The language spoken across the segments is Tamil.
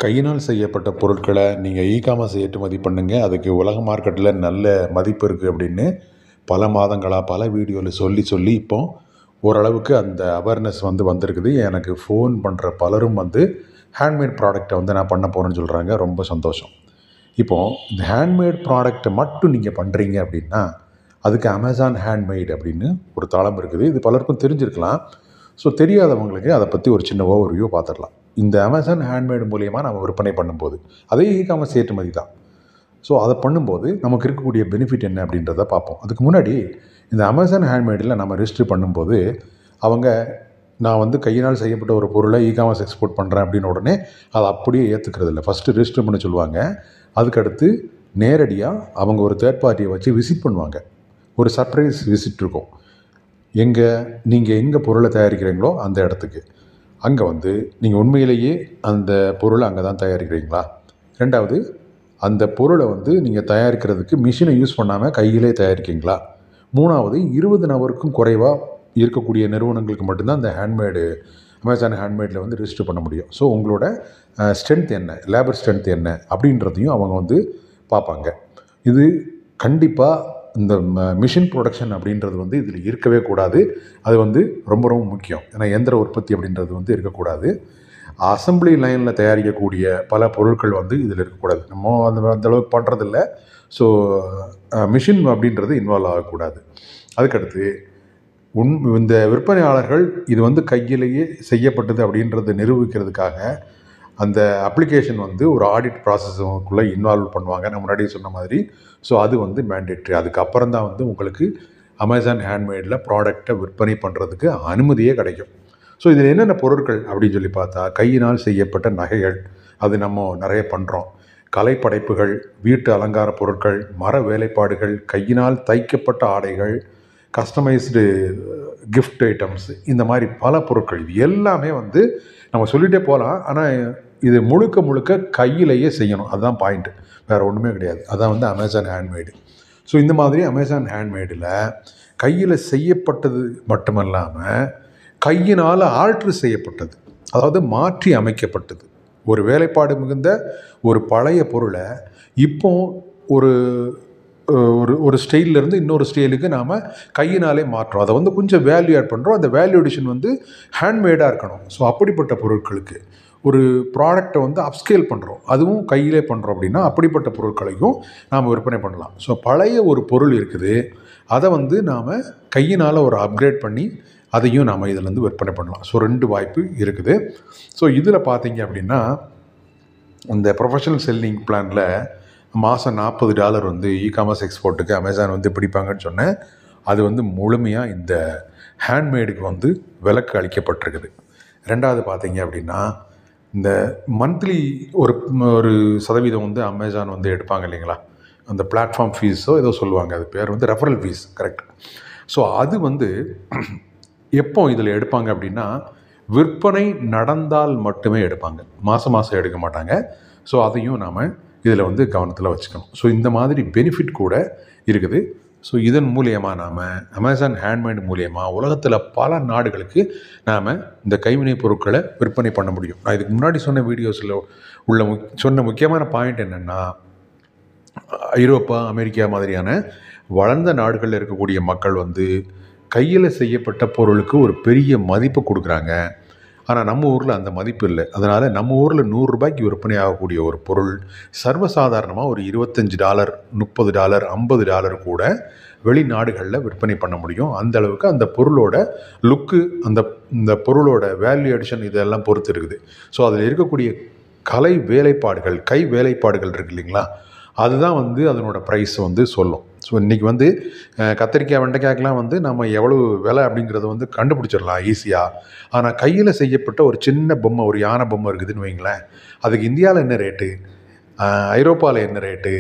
கையினால் செய்யப்பட்ட பொருட்களை நீங்கள் இ-காமர்ஸ் ஏற்றுமதி பண்ணுங்க. அதுக்கு உலக மார்க்கெட்டில் நல்ல மதிப்பு இருக்குது அப்படின்னு பல மாதங்களாக பல வீடியோவில் சொல்லி சொல்லி இப்போ ஓரளவுக்கு அந்த அவேர்னஸ் வந்திருக்குது. எனக்கு ஃபோன் பண்ணுற பலரும் ஹேண்ட்மேட் ப்ராடக்டை நான் பண்ண போகிறேன்னு சொல்கிறாங்க. ரொம்ப சந்தோஷம். இப்போது இந்த ஹேண்ட்மேட் ப்ராடக்டை மட்டும் நீங்கள் பண்ணுறீங்க அப்படின்னா அதுக்கு அமேசான் ஹேண்ட்மேட் அப்படின்னு ஒரு தளம் இருக்குது. இது பலருக்கும் தெரிஞ்சிருக்கலாம். ஸோ தெரியாதவங்களுக்கு அதை பற்றி ஒரு சின்ன ஓவர்வியூ பார்த்துடலாம். இந்த அமேசான் ஹேண்ட்மேட் மூலிமா நம்ம விற்பனை பண்ணும்போது அதே இ-காமர்ஸ் ஏற்றுமதி தான். ஸோ அதை பண்ணும்போது நமக்கு இருக்கக்கூடிய பெனிஃபிட் என்ன அப்படின்றத பார்ப்போம். அதுக்கு முன்னாடி இந்த அமேசான் ஹேண்ட்மேடில் நம்ம ரெஜிஸ்டர் பண்ணும்போது அவங்க நான் கையினால் செய்யப்பட்ட ஒரு பொருளை இ-காமர்ஸ் எக்ஸ்போர்ட் பண்ணுறேன் அப்படின்னு உடனே அதை அப்படியே ஏற்றுக்கிறது இல்லை. ஃபஸ்ட்டு ரெஜிஸ்டர் பண்ண சொல்லுவாங்க. அதுக்கடுத்து நேரடியாக அவங்க ஒரு தேர்ட் பார்ட்டியை வச்சு விசிட் பண்ணுவாங்க. ஒரு சர்ப்ரைஸ் விசிட் இருக்கும். நீங்கள் எங்கே பொருளை தயாரிக்கிறீங்களோ அந்த இடத்துக்கு அங்கே நீங்கள் உண்மையிலேயே அந்த பொருளை அங்கே தான் தயாரிக்கிறீங்களா, ரெண்டாவது அந்த பொருளை நீங்கள் தயாரிக்கிறதுக்கு மிஷினை யூஸ் பண்ணாமல் கையிலே தயாரிக்கிறீங்களா, மூணாவது 20 நபருக்கும் குறைவாக இருக்கக்கூடிய நிறுவனங்களுக்கு மட்டும்தான் அந்த ஹேண்ட்மேடு அமேசான் ஹேண்ட்மேடில் ரெஜிஸ்டர் பண்ண முடியும். ஸோ உங்களோட ஸ்ட்ரென்த் என்ன, லேபர் ஸ்ட்ரென்த் என்ன அப்படின்றதையும் அவங்க பார்ப்பாங்க. இது கண்டிப்பாக இந்த மிஷின் ப்ரொடக்ஷன் அப்படின்றது இதில் இருக்கவே கூடாது. அது ரொம்ப ரொம்ப முக்கியம். ஏன்னா எந்திர உற்பத்தி அப்படின்றது இருக்கக்கூடாது. அசம்பிளி லைனில் தயாரிக்கக்கூடிய பல பொருட்கள் இதில் இருக்கக்கூடாது. நம்ம அந்தளவுக்கு பண்ணுறதில்ல. ஸோ மிஷின் அப்படின்றது இன்வால்வ் ஆகக்கூடாது. அதுக்கடுத்து இந்த விற்பனையாளர்கள் இது கையிலேயே செய்யப்பட்டது அப்படின்றத நிரூபிக்கிறதுக்காக அந்த அப்ளிகேஷன் ஒரு ஆடிட் ப்ராசஸ்க்குள்ளே இன்வால்வ் பண்ணுவாங்க. நான் முன்னாடியே சொன்ன மாதிரி. ஸோ அது மேண்டேட்ரி. அதுக்கப்புறம் தான் உங்களுக்கு அமேசான் ஹேண்ட்மேடில் ப்ராடக்டை விற்பனை பண்ணுறதுக்கு அனுமதியே கிடைக்கும். ஸோ இதில் என்னென்ன பொருட்கள் அப்படின்னு சொல்லி பார்த்தா, கையினால் செய்யப்பட்ட நகைகள், அது நம்ம நிறைய பண்ணுறோம். கலைப்படைப்புகள், வீட்டு அலங்கார பொருட்கள், மர வேலைப்பாடுகள், கையினால் தைக்கப்பட்ட ஆடைகள், கஸ்டமைஸ்டு கிஃப்ட் ஐட்டம்ஸ், இந்த மாதிரி பல பொருட்கள். இது எல்லாமே நம்ம சொல்லிகிட்டே போகலாம். ஆனால் இது முழுக்க முழுக்க கையிலேயே செய்யணும். அதுதான் பாயிண்ட்டு. வேறு ஒன்றுமே கிடையாது. அதான் அமேசான் ஹேண்ட்மேடு. ஸோ இந்த மாதிரி அமேசான் ஹேண்ட்மேடில் கையில் செய்யப்பட்டது மட்டுமல்லாமல் கையினால் ஆல்ட்ரு செய்யப்பட்டது, அதாவது மாற்றி அமைக்கப்பட்டது. ஒரு வேலைப்பாடு மிகுந்த ஒரு பழைய பொருளை இப்போ ஒரு ஒரு ஸ்டைலிருந்து இன்னொரு ஸ்டைலுக்கு நாம் கையினாலே மாற்றோம். அதை கொஞ்சம் வேல்யூ ஆட் பண்ணுறோம். அந்த வேல்யூ அடிஷன் ஹேண்ட்மேடாக இருக்கணும். ஸோ அப்படிப்பட்ட பொருட்களுக்கு ஒரு ப்ராடக்டை அப்ஸ்கேல் பண்ணுறோம், அதுவும் கையிலே பண்ணுறோம் அப்படின்னா அப்படிப்பட்ட பொருட்களையும் நாம் விற்பனை பண்ணலாம். ஸோ பழைய ஒரு பொருள் இருக்குது, அதை நாம் கையினால் ஒரு அப்கிரேட் பண்ணி அதையும் நாம் இதில் விற்பனை பண்ணலாம். ஸோ 2 வாய்ப்பு இருக்குது. ஸோ இதில் பார்த்தீங்க அப்படின்னா இந்த ப்ரொஃபஷனல் செல்லிங் பிளானில் மாதம் $40 இ-காமர்ஸ் எக்ஸ்போர்ட்டுக்கு அமேசான் பிடிப்பாங்கன்னு சொன்னேன். அது முழுமையாக இந்த ஹேண்ட்மேடுக்கு விலக்கு அளிக்கப்பட்டிருக்குது. ரெண்டாவது பார்த்தீங்க அப்படின்னா இந்த மந்த்லி ஒரு சதவீதம் அமேசான் எடுப்பாங்க இல்லைங்களா, அந்த பிளாட்ஃபார்ம் ஃபீஸோ ஏதோ சொல்லுவாங்க, அது பேர் ரெஃபரல் ஃபீஸ், கரெக்ட். ஸோ அது எப்போ இதில் எடுப்பாங்க அப்படின்னா விற்பனை நடந்தால் மட்டுமே எடுப்பாங்க. மாதம் எடுக்க மாட்டாங்க. ஸோ அதையும் நாம் இதில் கவனத்தில் வச்சுக்கணும். ஸோ இந்த மாதிரி பெனிஃபிட் கூட இருக்குது. ஸோ இதன் மூலியமாக நாம் அமேசான் ஹேண்ட்மேட் மூலியமாக உலகத்தில் பல நாடுகளுக்கு நாம் இந்த கைவினை பொருட்களை விற்பனை பண்ண முடியும். நான் இதுக்கு முன்னாடி சொன்ன வீடியோஸில் சொன்ன முக்கியமான பாயிண்ட் என்னென்னா, ஐரோப்பா, அமெரிக்கா மாதிரியான வளர்ந்த நாடுகளில் இருக்கக்கூடிய மக்கள் கையில் செய்யப்பட்ட பொருளுக்கு ஒரு பெரிய மதிப்பு கொடுக்குறாங்க. ஆனால் நம்ம ஊரில் அந்த மதிப்பு இல்லை. அதனால் நம்ம ஊரில் $100 விற்பனை ஆகக்கூடிய ஒரு பொருள் சர்வசாதாரணமாக ஒரு $25, $30, $50 கூட வெளிநாடுகளில் விற்பனை பண்ண முடியும். அந்த அளவுக்கு அந்த பொருளோட லுக்கு, இந்த பொருளோட வேல்யூ அடிஷன் இதெல்லாம் பொறுத்து இருக்குது. ஸோ அதில் இருக்கக்கூடிய கலை வேலைப்பாடுகள், கை வேலைப்பாடுகள் இருக்குது இல்லைங்களா, அதுதான் அதனோட ப்ரைஸ் சொல்லும். ஸோ இன்றைக்கி கத்திரிக்காய், வெண்டைக்காய்க்கெலாம் நம்ம எவ்வளோ விலை அப்படிங்கிறத கண்டுபிடிச்சிடலாம் ஈஸியாக. ஆனால் கையில் செய்யப்பட்ட ஒரு சின்ன பொம்மை, ஒரு யானை பொம்மை இருக்குதுன்னு வைங்களேன், அதுக்கு இந்தியாவில் என்ன ரேட்டு, ஐரோப்பாவில் என்ன ரேட்டு,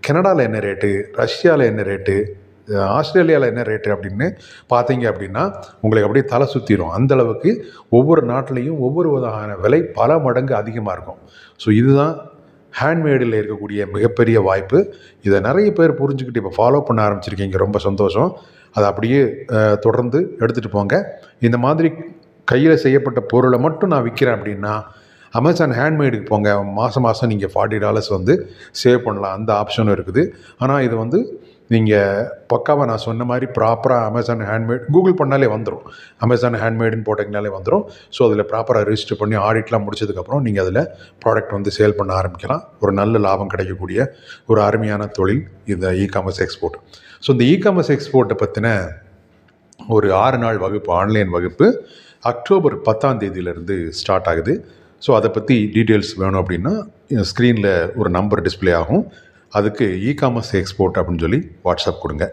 கனடாவில் என்ன ரேட்டு, ரஷ்யாவில் என்ன ரேட்டு, ஆஸ்திரேலியாவில் என்ன ரேட்டு அப்படின்னு பார்த்தீங்க அப்படின்னா உங்களுக்கு அப்படியே தலை சுற்றிடும். அந்தளவுக்கு ஒவ்வொரு நாட்டிலையும் ஒவ்வொரு விதமான விலை பல மடங்கு அதிகமாக இருக்கும். ஸோ இதுதான் ஹேண்ட்மேடில் இருக்கக்கூடிய மிகப்பெரிய வாய்ப்பு. இதை நிறைய பேர் புரிஞ்சுக்கிட்டு இப்போ ஃபாலோ பண்ண ஆரம்பிச்சிருக்கீங்க. ரொம்ப சந்தோஷம். அதை அப்படியே தொடர்ந்து எடுத்துகிட்டு போங்க. இந்த மாதிரி கையில் செய்யப்பட்ட பொருளை மட்டும் நான் விற்கிறேன் அப்படின்னா அமேசான் ஹேண்ட்மேடுக்கு போங்க, மாதம் நீங்கள் $40 வந்து சேவ் பண்ணலாம், அந்த ஆப்ஷனும் இருக்குது. ஆனால் இது வந்து நீங்கள் பக்காவாக நான் சொன்ன மாதிரி ப்ராப்பராக அமேசான் ஹேண்ட்மேட் கூகுள் பண்ணாலே வந்துடும். அமேசான் ஹேண்ட்மேடுன்னு போட்டிங்கனாலே வந்துடும். ஸோ அதில் ப்ராப்பராக ரெஜிஸ்டர் பண்ணி ஆடிட்லாம் முடிச்சதுக்கப்புறம் நீங்கள் அதில் ப்ராடக்ட் வந்து சேல் பண்ண ஆரம்பிக்கலாம். ஒரு நல்ல லாபம் கிடைக்கக்கூடிய ஒரு அருமையான தொழில் இந்த இகாமர்ஸ் எக்ஸ்போர்ட். ஸோ இந்த இகாமர்ஸ் எக்ஸ்போர்ட்டை பற்றின ஒரு 6 நாள் வகுப்பு, ஆன்லைன் வகுப்பு அக்டோபர் 10 ஸ்டார்ட் ஆகுது. ஸோ அதை பற்றி டீட்டெயில்ஸ் வேணும் அப்படின்னா ஸ்க்ரீனில் ஒரு நம்பர் டிஸ்பிளே ஆகும். அதுக்கு இகாமர்ஸ் எக்ஸ்போர்ட் அப்படின்னு சொல்லி வாட்ஸ்அப் கொடுங்க.